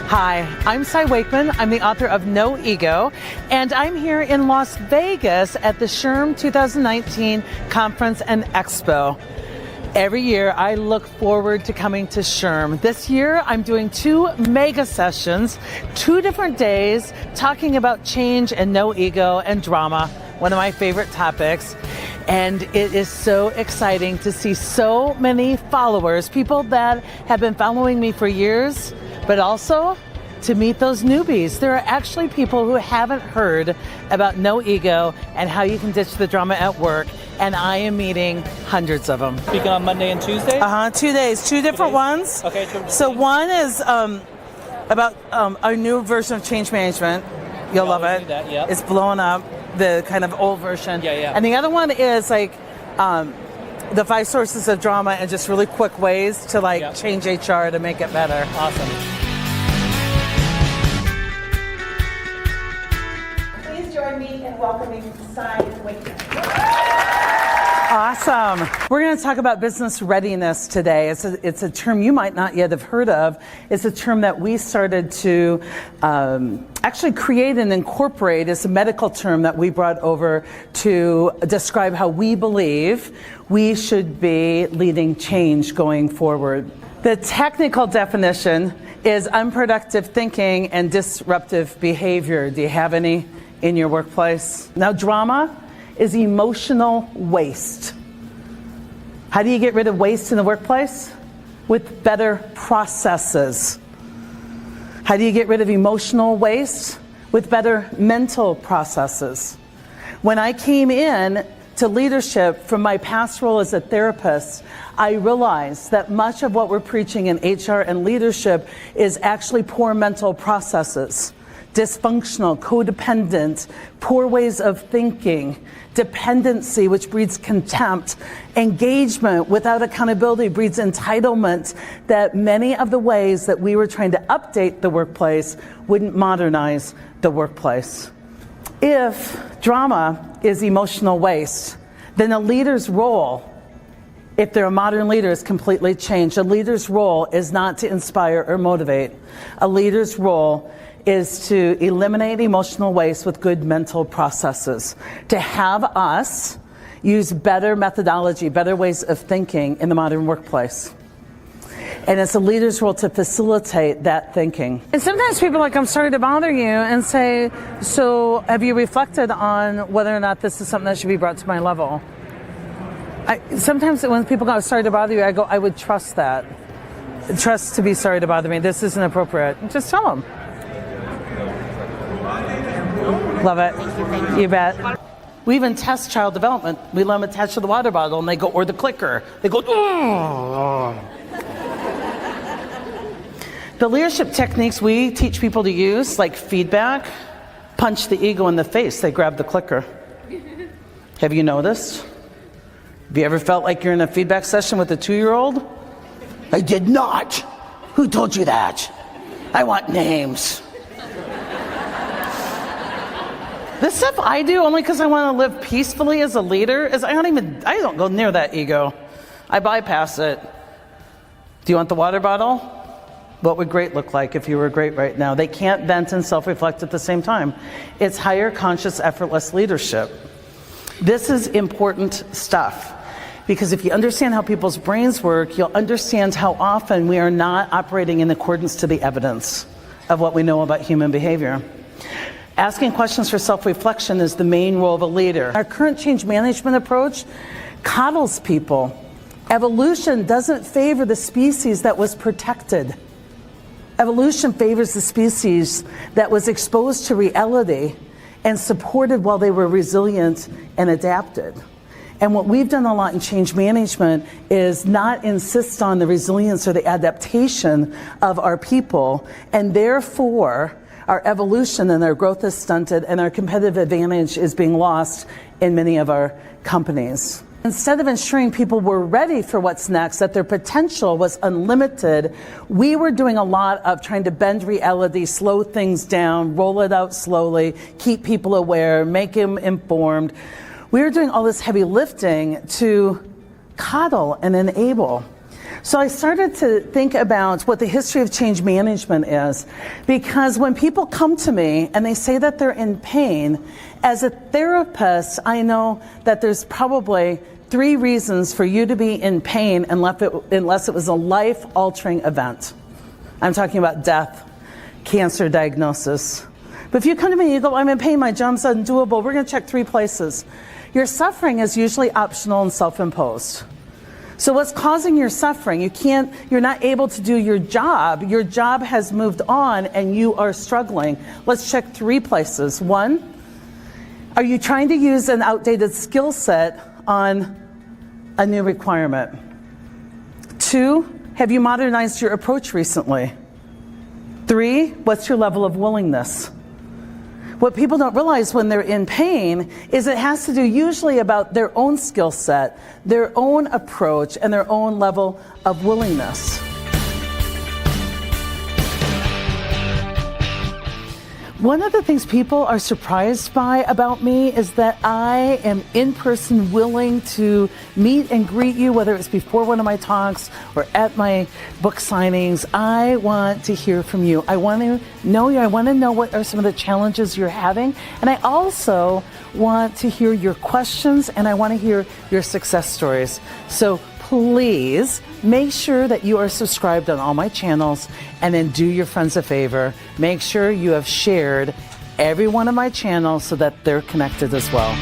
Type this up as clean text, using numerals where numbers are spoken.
Hi, I'm Wakeman. I'm the author of No Ego, and I'm here in Las Vegas at the SHRM 2019 Conference and Expo. Every year, I look forward to coming to SHRM. This year, I'm doing 2 mega sessions, 2 different days, talking about change and no ego and drama, one of my favorite topics. And it is so exciting to see so many followers, people that have been following me for years, but also to meet those newbies. There are actually people who haven't heard about no ego and how you can ditch the drama at work, and I am meeting hundreds of them. Speaking on Monday and Tuesday? 2 days, 2 different ones. Okay. So one is about our new version of change management. You'll love it. That, yep. It's blowing up, the kind of old version. Yeah. And the other one is like the 5 sources of drama and just really quick ways to change HR to make it better. Awesome. Please join me in welcoming Wakeman. Awesome. We're going to talk about business readiness today. It's a term you might not yet have heard of. It's a term that we started to actually create and incorporate. It's a medical term that we brought over to describe how we believe we should be leading change going forward. The technical definition is unproductive thinking and disruptive behavior. Do you have any in your workplace? Now, drama is emotional waste. How do you get rid of waste in the workplace? With better processes. How do you get rid of emotional waste? With better mental processes. When I came in to leadership from my past role as a therapist, I realized that much of what we're preaching in HR and leadership is actually poor mental processes. Dysfunctional, codependent, poor ways of thinking, dependency, which breeds contempt, engagement without accountability breeds entitlement, that many of the ways that we were trying to update the workplace wouldn't modernize the workplace. If drama is emotional waste, then a leader's role, if they're a modern leader, is completely changed. A leader's role is not to inspire or motivate. A leader's role is to eliminate emotional waste with good mental processes, to have us use better methodology, better ways of thinking in the modern workplace. And it's a leader's role to facilitate that thinking. And sometimes people are like, I'm sorry to bother you, and say, so have you reflected on whether or not this is something that should be brought to my level? Sometimes when people go, sorry to bother you, I go, I would trust that. Trust to be sorry to bother me. This isn't appropriate. Just tell them. Love it. You bet. We even test child development. We let them attach to the water bottle and they go, or the clicker. They go, oh. The leadership techniques we teach people to use, like feedback, punch the ego in the face, they grab the clicker. Have you noticed? Have you ever felt like you're in a feedback session with a 2-year-old? I did not. Who told you that? I want names. The stuff I do only because I want to live peacefully as a leader is I don't go near that ego. I bypass it. Do you want the water bottle? What would great look like if you were great right now? They can't vent and self-reflect at the same time. It's higher conscious, effortless leadership. This is important stuff. Because if you understand how people's brains work, you'll understand how often we are not operating in accordance to the evidence of what we know about human behavior. Asking questions for self-reflection is the main role of a leader. Our current change management approach coddles people. Evolution doesn't favor the species that was protected. Evolution favors the species that was exposed to reality and supported while they were resilient and adapted. And what we've done a lot in change management is not insist on the resilience or the adaptation of our people, and therefore our evolution and our growth is stunted and our competitive advantage is being lost in many of our companies. Instead of ensuring people were ready for what's next, that their potential was unlimited, we were doing a lot of trying to bend reality, slow things down, roll it out slowly, keep people aware, make them informed. We were doing all this heavy lifting to coddle and enable. So I started to think about what the history of change management is, because when people come to me and they say that they're in pain, as a therapist, I know that there's probably 3 reasons for you to be in pain unless it was a life-altering event. I'm talking about death, cancer diagnosis. But if you come to me and you go, I'm in pain, my job's undoable, we're going to check 3 places. Your suffering is usually optional and self-imposed. So what's causing your suffering? You're not able to do your job. Your job has moved on and you are struggling. Let's check 3 places. 1, are you trying to use an outdated skill set on a new requirement? 2, have you modernized your approach recently? 3, what's your level of willingness? What people don't realize when they're in pain is it has to do usually about their own skill set, their own approach, and their own level of willingness. One of the things people are surprised by about me is that I am in person, willing to meet and greet you, whether it's before one of my talks or at my book signings. I want to hear from you. I want to know you. I want to know what are some of the challenges you're having. And I also want to hear your questions, and I want to hear your success stories. So please make sure that you are subscribed on all my channels, and then do your friends a favor. Make sure you have shared every one of my channels so that they're connected as well.